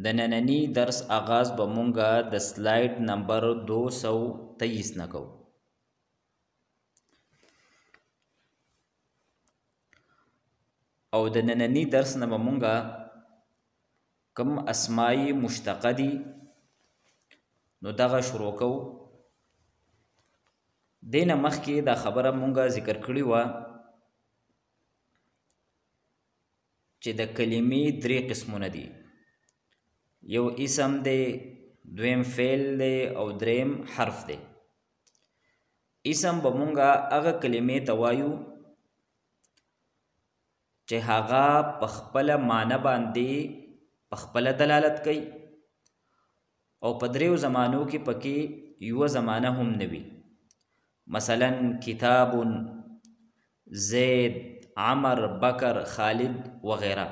د نننی درس آغاز به مونږه د سلایډ نمبر 223 نه کوو. او د نننی درس نه به مونږه کم اسماء مشتقه دي نو دغه شروع کوو. دینه مخکې دا خبره مونږه ذکر کړې وه چې د کلمې درې قسمونه دي، یو اسم دی، دویم فعل دی او دریم حرف دی. اسم به مونږه هغه کلمې ته وایو چې هغه په خپله معنی باندې په خپله دلالت کوي او په دریو زمانو کې پکې یوه زمانه هم نه وي. مثلا کتاب، زید، عمر، بکر، خالد وغیره.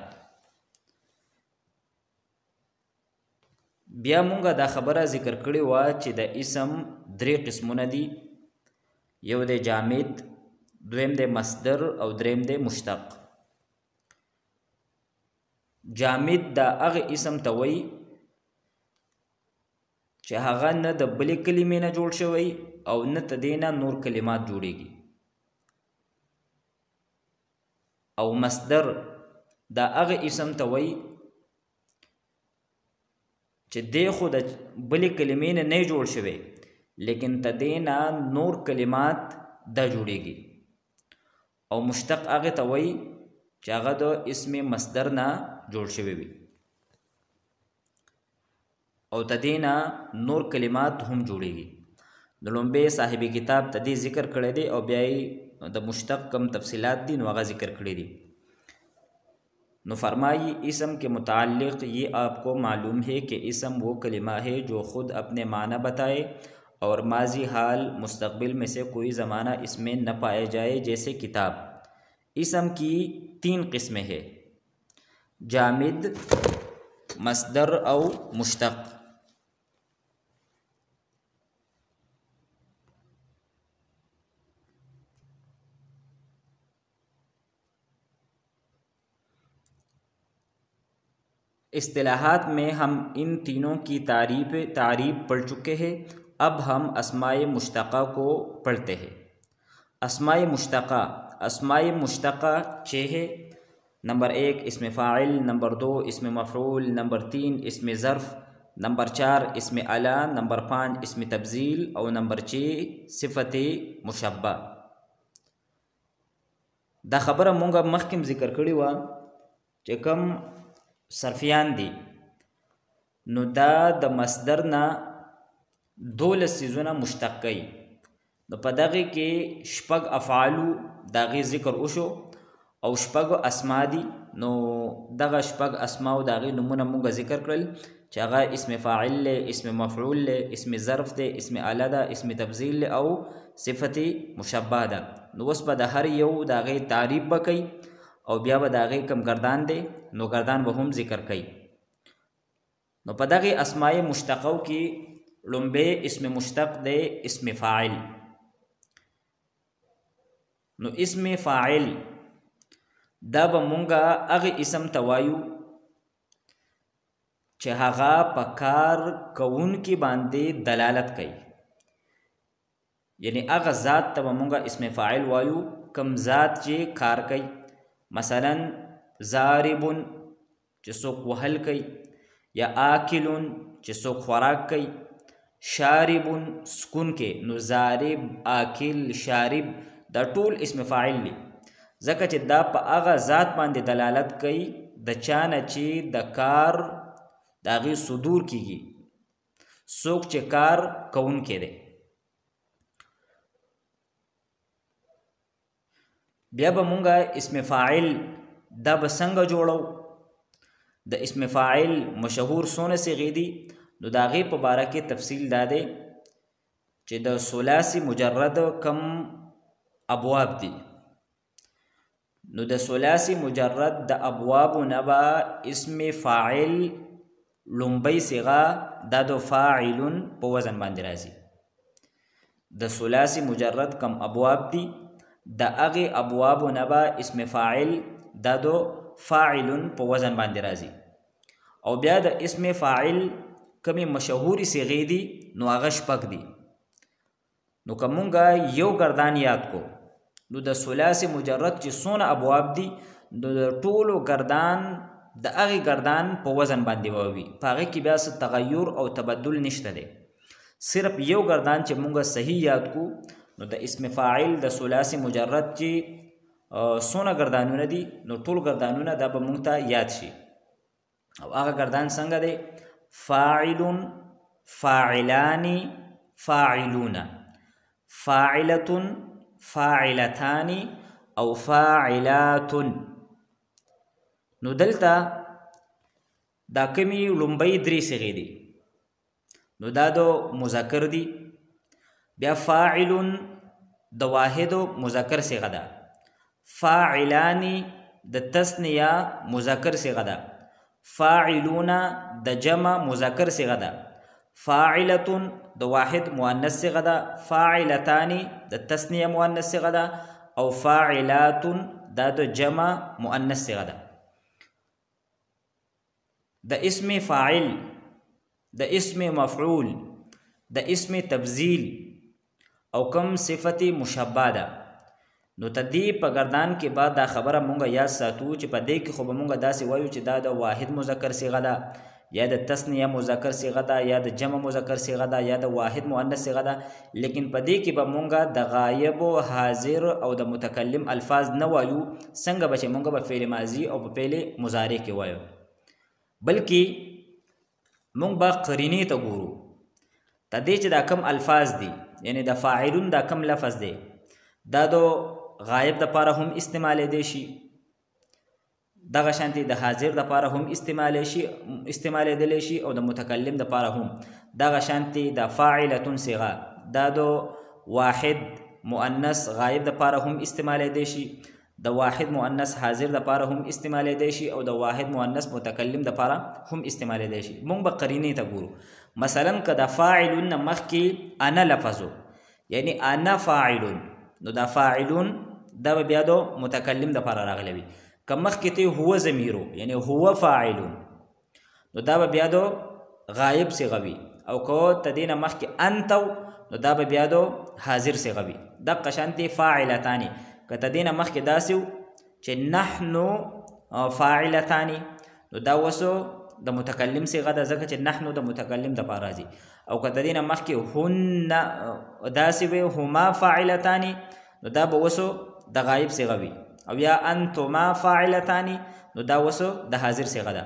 بیا مونږه دا خبره ذکر کړې وه چې د اسم درې قسمونه دي، یو دی جامد، دویم دی مصدر او دریم دی مشتق. جامد دا هغه اسم ته وایي چې هغه نه د بلې کلمې نه جوړ شوی او نه ته دې نه نور کلمات جوړیږي. او مصدر دا هغه اسم ته وایي چې دی خو د بلې کلمې نه نه جوړ شوی لیکن ته دې نه نور کلمات دا جوړیږي. او مشتق هغه ته وایي چې هغه د اسم مصدر نه جوړ شوی وي او ته دې نه نور کلمات هم جوړیږي. د لومبې صاحب کتاب ته دې ذکر کړی دی او بیا د مشتق کم تفصیلات دي نو هغه ذکر کړی دي. نو فرمائی اسم کے متعلق یہ آپ کو معلوم ہے کہ اسم وہ کلمہ ہے جو خود اپنے معنی بتائے اور ماضی، حال، مستقبل میں سے کوئی زمانہ اس میں نہ پائے جائے. جیسے کتاب. اسم کی 3 قسمیں ہیں، جامد، مصدر او مشتق. اصطلاحات میں ہم ان تینوں کی تعریف پڑھ چکے ہیں. اب ہم اسماء مشتقہ کو پڑھتے ہیں. اسماء مشتقہ 6 ہے. نمبر 1 اسم فاعل، نمبر 2 اسم مفعول، نمبر 3 اسم ظرف، نمبر 4 اسم اعلی، نمبر 5 اسم تبذیل اور نمبر 6 صفت مشبہ. دا خبره مونږه مخکې ذکر کړې وه چې کوم صرفیان دي نو دا د مصدر نه 12 څیزونه مشتق کوي. نو په دغه کې 6 افعالو داغې ذکر وشو او 6 اسما دي. نو دغه 6 اسما او داغې نمونه مونږ ذکر کړل چې هغه اسم فاعل له، اسم مفعول له، اسم ظرف ده، اسم اعلی ده، اسم تبذیل له او صفت مشبہ ده. نو اوس به د هر یو داغې تعریف به کوي او بیا به د هغې کم گردان دی نو گردان به هم ذکر کوي. نو په دغې اسماء مشتقو کې لومبی اسم مشتق دی اسم فاعل. نو اسم فاعل دا به مونږه هغې اسم ته وایو چې هغه په کار کوونکي باندې دلالت کوي، یعنی هغه ذات ته به مونږه اسم فاعل وایو کم ذات چې کار کوي. مثلا ضاربن چې څوک وهل کوي، یا آکلن چې څوک خوراک کوي، شاربن سکون کې. نو ضارب، آکل، شارب دا ټول اسم فاعل دی ځکه چې دا په هغه ذات باندې دلالت کوي د چا نه چې د کار د هغې صدور کیږي، څوک چې کار کوونکی دی. بیا به مونږه اسم فاعل دا به څنګه جوړو. د اسم فاعل مشهور څونه صیغې دي نو د هغې په باره کې تفصیل دا دی چې د ثلاثي مجرد کم ابواب دي. نو د ثلاثي مجرد د ابوابو نه به اسم فاعل لومبۍ صیغه دا د فاعلون په وزن باندې راځي. د ثلاثي مجرد کم ابواب دي، د هغې ابوابو نه به اسم فاعل دا د فاعلون په وزن باندې راځي. او بیا د اسم فاعل کمی مشهوري صيغې دي نو هغه شپږ دي. نو که مونږ یو گردان یاد کو نو د ثلاثي مجرد چې څونه ابواب دي نو د ټولو گردان د هغې گردان په وزن باندې ووي، په هغې کې بیا څه تغیر او تبدل نشته دی. صرف یو گردان چې مونږ صحیح یاد کو نو د اسم فاعل د ثلاثي مجرد چې څونه گردانونه دي نو ټول گردانونه دا به مونږ ته یاد شي. او هغه گردان څنګه دی؟ فاعل، فاعلان، فاعلون، فاعلة، فاعلتان او فاعلات. نو دلته دا کمی لومبۍ درې صيغې دي نو دا د مذکر دي. بیا فاعل د واحد مذکر صيغه ده، فاعلان د تثنیه مذکر صيغه ده، فاعلون د جمع مذکر صيغه ده، فاعلة د واحد مؤنث صيغه ده، فاعلتان د تثنیه مؤنث صيغه ده، او فاعلات دا د جمع مؤنث صيغه ده. د اسم فاعل، د اسم مفعول، د اسم تبذیل او کم صفت مشبه ده. نو تدې په گردان کې بعد دا خبره مونږه یاد ساتو چې په دې کې خو به مونږه داسې وایو چې دا د واحد مذکر صيغه ده یا د تثنیه مذکر صيغه ده یا د جمع مذکر صيغه ده یا د واحد مؤنث صيغه ده. لیکن په دې کې به مونږه د غایب او حاضر او د متکلم الفاظ نه وایو څنګه به چې مونږه په فعل ماضی او په فعل مضارع کې وایو، بلکې مونږ به قرینې ته ګورو. تدې چې دا کم الفاظ دي یعنی د فاعلون دا کم لفظ دی دا د غایب د پاره هم استعمالیدلی شي، دغه شانتي د حاضر د پاره هم استعمالیدلی شي او د متکلم د پاره هم. دغه شانتي د فاعلتون صيغه دا د واحد مؤنث غایب د پاره هم استعمالیدلی شي، د واحد مؤنث حاضر د پاره هم استعمالیدلی شي او د واحد مؤنث متکلم د پاره هم استعمالیدلی شي. مونږ به قرینې ته ګورو. مثلا که د فاعلون مخکې انا لفظو یعنی انا فاعلون نو دا فاعلون دا به بیا د متکلم د پاره راغلی وي. که مخکې ته هو ضمیرو یعنی هو فاعلون نو دا به بیا د غایب صيغه وي، او که تدې نه مخکې انتو نو دا به بیا د حاضر صيغه وي. دغه شانتي فاعلتان که تدې نه مخکې داسې چې نحنو فاعلتان نو دا وسو د متکلم صيغه ده ځکه چې نحنو د متکلم د پاره راځي. او که تدې نه مخکې هن داسې وي هما فاعلتان نو دا به وسو د غایب صيغه وي. او یا انتما فاعلتان نو دا وسو د حاضر صيغه ده.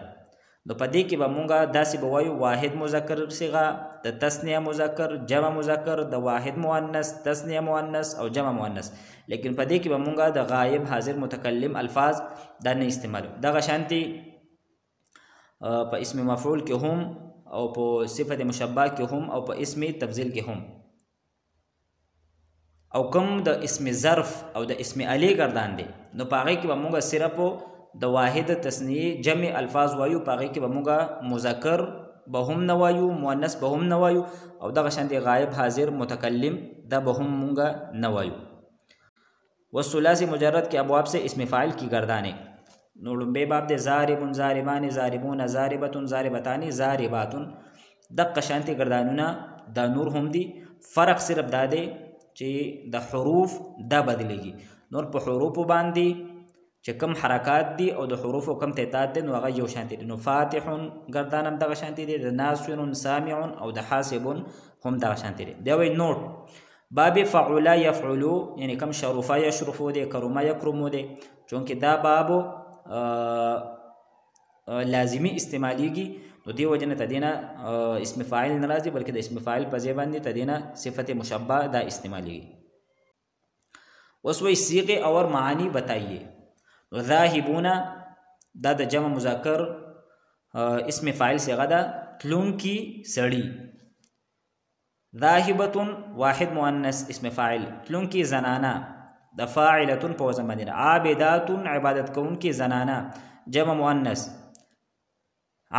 نو په دې کې به مونږه داسې به وایو واحد مذکر صيغه، د تثنیه مذکر، جمع مذکر، د واحد مؤنث، تثنیه مؤنث او جمع مؤنث. لیکن په دې کې به مونږه د غایب حاضر متکلم الفاظ دا نه استعمالو. دغه شانتي په اسم مفعول کې هم او په صفت مشبه کې هم او په اسم تبذیل کې هم. او کوم د اسم ظرف او د اسم علی گردان دی نو په هغې کې به مونږ صرف د واحد تثنیه جمع الفاظ وایو، په هغې کې به مونږ مذکر به هم نه وایو، مؤنث به هم نه وایو، او دغه شانتې غایب حاضر متکلم دا به هم مونږ نه وایو. والثلاثي مجرد کې ابواب سے اسم فاعل کی گردانې. نو لومبی باب دی ضاربون، ضاربان، ضاربون، ضاربتون، ضاربتان، ضارباتون. دغه شانتې گردانونه دا نور هم دي. فرق صرف دا دی چې د حروف دا بدلیږي. نور په حروفو باندې چې کم حرکات دي او د حروفو کم تعداد دي نو هغه یو شانتي دي. نو فاتحون گردان هم دغه شانتي دي، د ناصرون، سامعون او د حاسبون هم دغه شانتي دي. دی وایي نوټ باب فعلا یفعلو یعنی کم شرفا یشرفو دی، کرما یکرمو دی. چونکه دا بابو لازمی استعمالیږي نو دی وجه نه تدینه اسم فاعل نه راځي بلکې د اسم فاعل په ځای باندې تدینه صفت مشبہ دا استعمالیږي. اوس وایي صیغه اور معانی بتائیے. نو ذاهبون دا د جمع مذکر اسم فاعل صیغه ده، تلون کی سړی. ذاهبتون واحد مؤنث اسم فاعل، تلون کی زنانا د فاعلتون په وزن باندې. عابداتون عبادت کون کی زنانا جمع مؤنث.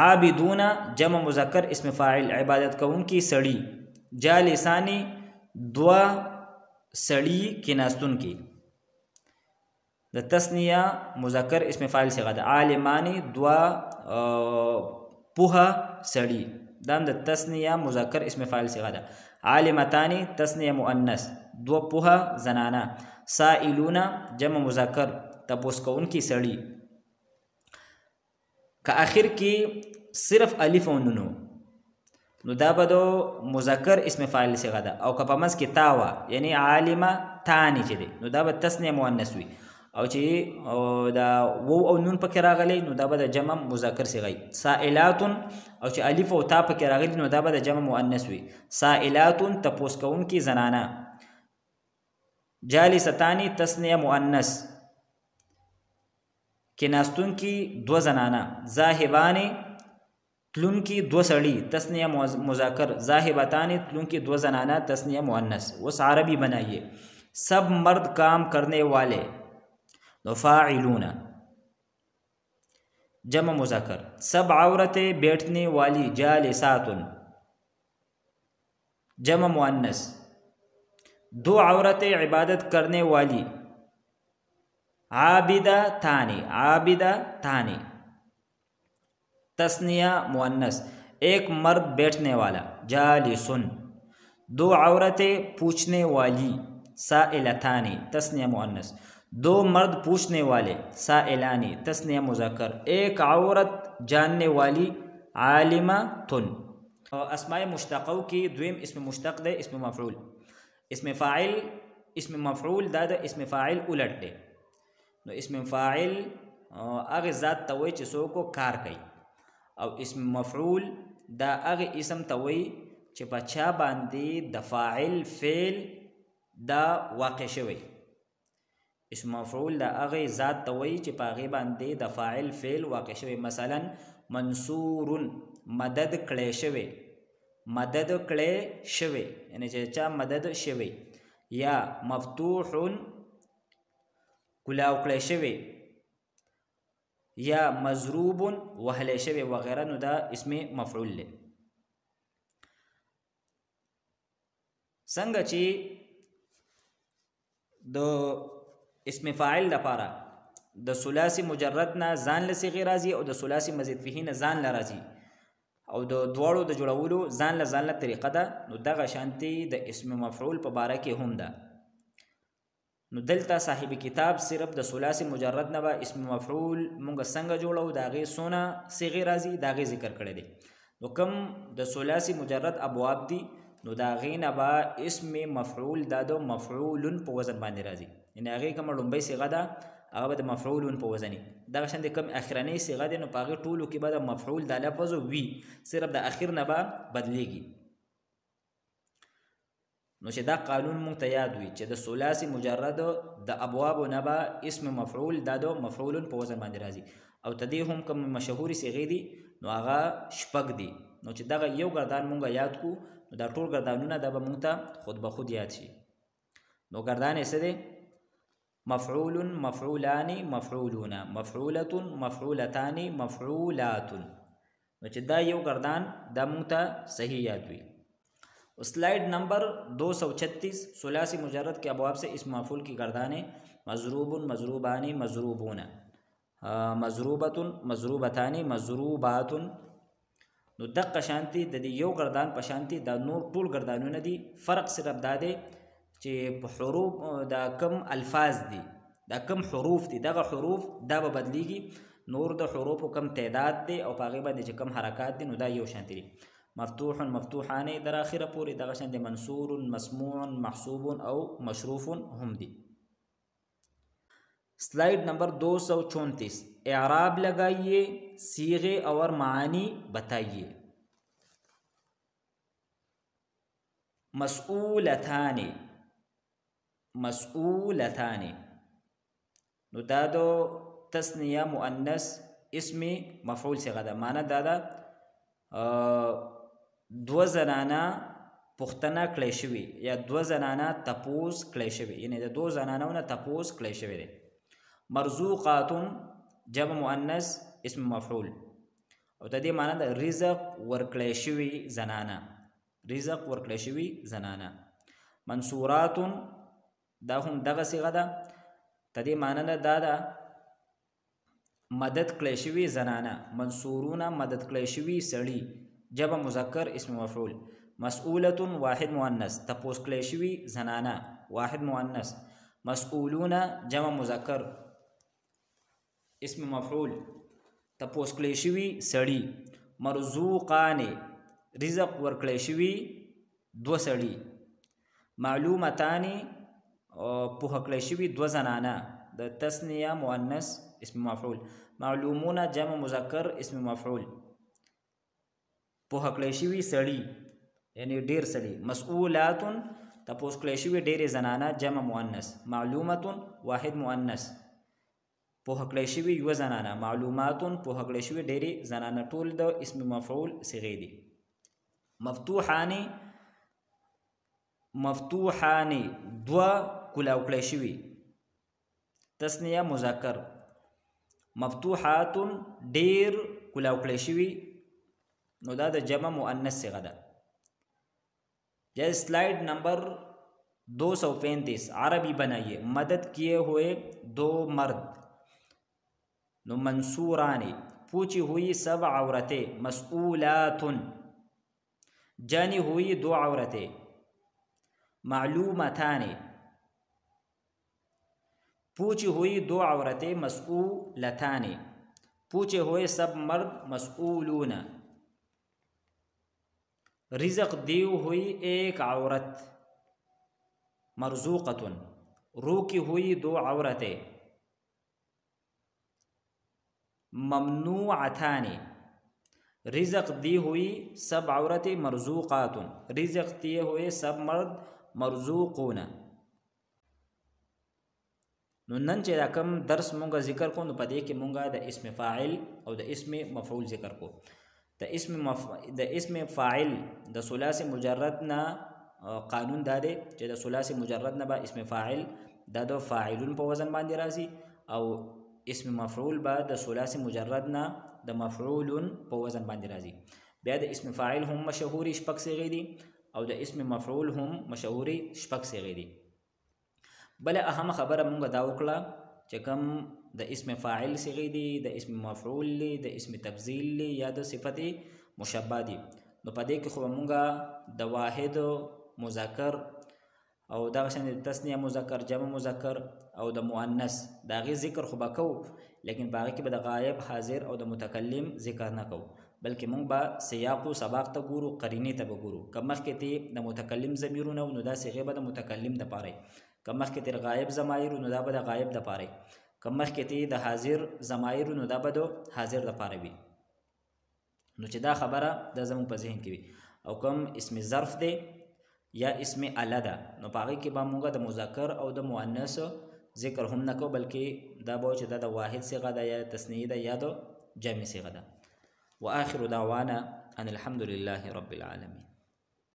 عابدون جمع مذکر اسم فاعل عبادت کون کی سړی. جالسانی دوا سړی کی ناستون کی. د تثنیه مذکر اسم فاعل صيغه ده. عالمانی دوا پوها سړي، دا هم د تسنیه مذکر اسم فاعل صيغه ده. عالمتان تسنیه مؤنث، دو پوها زنانه. سائلون جمع مذکر تپوس کوونکی سړي. که آخر کې صرف الف او نون نو دا به د مذکر اسم فاعل صيغه ده، او که په منځ کې تا وه یعنی عالمه تانې چې دی نو دا به تسنیه مؤنث وي، او چې دا وو او نون پکې راغلی نو دا به د جمع مذکر صيغه وي. سائلات او چې الف او تا پکې راغلی نو دا به د جمع مؤنث وي. سائلات تپوس کوونکي زنانه. جالستان تسنیه مؤنث کیناستونکي دو زنانه. ذاهبان تلونکي دو سړي تسنیه مذکر. ذاهبتان تلونکي دو زنانه تسنیه مؤنث. وس عربی بنائیے. سب مرد کام کرنے والے نو فاعلون جمع مذکر. سب عورتیں بیٹھنے والی جالسات جمع مؤنث. دو عورتیں عبادت کرنے والی عابدہ تانی تسنیہ مؤنث. ایک مرد بیٹھنے والا جالسن. دو عورتیں پوچھنے والی سائلتانی تسنیہ مؤنث. دو مرد پوچھنے والے سائلانی تسنیہ مذکر. ایک عورت جاننے والی عالمتن. اسماء مشتقو کی دویم اسم مشتق دے اسم مفعول. اسم فاعل اسم مفعول دا د اسم فاعل الٹ دے. نو اسم فاعل هغه ذات ته وایي چې څوک کار کوي، او اسم مفعول دا هغه اسم ته وایي چې په چا باندې د فاعل فعل دا واقع شوی. اسم مفعول دا هغه ذات ته وایي چې په هغې باندې د فاعل فعل واقع شوی. مثلا منصور مدد کړی شوی، مدد کړی شوی یعنی چې چا مدد شوی. یا مفتوح کلاو کړی شوی، یا مضروب وهلی شوی وغیره، نو دا اسم مفعول دی. څنګه چې د اسم فاعل لپاره د ثلاثي مجرد نه ځان له صيغې راځي او د ثلاثي مزید فيه نه ځان له راځي، او د دواړو د جوړولو ځان له طریقه ده، نو دغه شانتي د اسم مفعول په باره کې هم ده. نو دلته صاحب کتاب صرف د ثلاثي مجرد نه به اسم مفعول مونږ څنګه جوړو د هغې څونه صيغې راځي د هغې ذکر کړی دی. نو کوم د ثلاثي مجرد ابواب دي نو د هغې نه به اسم مفعول دا د مفعول په وزن باندې راځي، یعنې هغې کومه لومبۍ صيغه ده هغه به د مفعول په وزن وي. دغه شان د کوم اخرنۍ صيغه دی نو په هغې ټولو کې به د مفعول دا لفظ وي، صرف د اخر نه به بدلیږي. نو چې دا قانون مونږ ته یاد وي چې د ثلاثي مجرد د ابوابو نه به اسم مفعول دا د مفعول په وزن باندې راځي، او تدې هم کوم مشهوري صيغې دي نو هغه شپږ دي. نو چې دغه یو ګردان مونږ یاد کو نو دا ټول ګردانونه دا به مونږ ته خود به خود یاد شي. نو ګردان یې څه دی؟ مفعول، مفعولان، مفعولون، مفعولة، مفعولتان، مفعولات. نو چې دا یو ګردان دا مونږ ته صحیح یاد وي. سلائڈ نمبر 236 ثلاثی مجرد کے ابواب سے اسم مفعول کی گردانیں مضروب، مضروبان، مضروبون، مضروبۃ، مضروبتان، مضروبات. نو دقه شانتی د دې یو گردان په شانتی دا نور ټول گردانونه دي. فرق صرف دا دی چې په حروف دا کم الفاظ دي، دا کم حروف دي، دغه حروف دا به بدلیږي. نور د حروفو کم تعداد دی او په هغې باندې چې کم حرکات دي نو دا یو شانتی دي. مفتوح، مفتوحان در آخره پوری دغه شان دي. منصور، مسموع، محسوب او مشروف هم دي. سلائڈ نمبر 234 اعراب لگائیے، صیغے اور معانی بتائیے. مسئولتان، مسئولتان نو دا دو تسنیه مؤنث اسم مفعول صيغه ده. معنی دا ده دو زنانه پختنه کړی شوي یا دو زنانه تپوس کړی شوي، یعنی د دو زنانو نه تپوس کړی شوی دی. مرزوقات جمع مؤنث اسم مفعول، او د دې معنی د رزق ورکړی شوي زنانه، رزق ورکړی شوي زنانه. منصورات دا هم دغه صيغه ده، د دې معنی نه دا ده مدد کړی شوي زنانه. منصورون مدد کړی شوي سړي جمع مذکر اسم مفعول. مسئولة واحد مؤنث تپوس کړی شوي زنانه واحد مؤنث. مسئولون جمع مذکر اسم مفعول تپوس کړی شوي سړي. مرزوقان رزق ورکړی شوي دو سړي. معلومتان پوهه کړی شوي دو زنانه د تثنیه مؤنث اسم مفعول. معلومون جمع مذکر اسم مفعول پوهه کړی شوي سړي یعنی ډیر سړي. مسئولات تپوس کړی شوي ډیرې زنانه جمع مؤنث. معلومه واحد مؤنث پوهه کړی شوي یوه زنانه. معلومات پوهه کړی شوي ډیرې زنانه ټول د اسم مفعول صیغې دي. مفتوحان دوه کلاو کړی شوي تثنیه مذکر. مفتوحات ډیر کلاو کړی شوي نو دا د جمع مؤنث صیغه ده. Slide number 235 अरबी बनाइए. मदद किए हुए दो मर्द. नो मंसूरानी पूछी हुई सब औरतें. मसऊलातुन जानी हुई दो औरतें. मालूमतानी पूछी हुई दो औरतें. मसऊलतानी पूछे हुए सब मर्द. मसऊलून रिज़्क़ दी हुई एक औरत. मरज़ूक़तुन रोकी हुई दो औरतें. ममनूअतानी रिज़्क़ दी हुई सब औरतें. मरज़ूक़ातुन रिज़्क़ दिए हुए सब मर्द. मरज़ूक़ून. नू नन چې دا کم درس مونږه ذکر کو نو په دې کې مونږه د اسم فاعل او د اسم مفعول ذکر کو. د اسم فاعل د ثلاثي مجرد نه قانون دا دی چې د ثلاثي مجرد نه به اسم فاعل دا د فاعلون په وزن باندې راځي او اسم مفعول به د ثلاثي مجرد نه د مفعولون په وزن باندې راځي. بیا د اسم فاعل هم مشهوري شپږ صيغې دي او د اسم مفعول هم مشهوري شپږ صيغې دي. بل اهم خبره مونږه دا وکړه چې کوم د اسم فاعل صيغې دي د اسم مفعول دي د اسم تبذیل دي یا د صفت مشبہ دي نو په دې کې خو مونږه د واحد مذکر او دغه شان د تثنیه مذکر جمع مذکر او د مؤنث دا غي ذکر خو بکو لیکن باقي کې به د غایب حاضر او د متکلم ذکر نه کو بلکې مونږ به سیاق او سباق ته ګورو قرینه ته ګورو کمخ کې ته د متکلم ضمیرونه نو دا صيغه به د متکلم د پاره کمخ کې تر غایب ضمائر نو دا به د غایب د پاره کمخ کې ته د حاضر ضمائر نو دا به د حاضر د پاره وي نو چې دا خبره د زمو په ذهن کې وي او کوم اسم ظرف دی یا اسم اله ده نو پاره کې به مونږه د مذکر او د مؤنث ذکر هم نه کو بلکې دا به چې د واحد صيغه ده یا تثنیه ده یا د جمع صيغه ده. واخر دعوانا ان الحمد لله رب العالمين.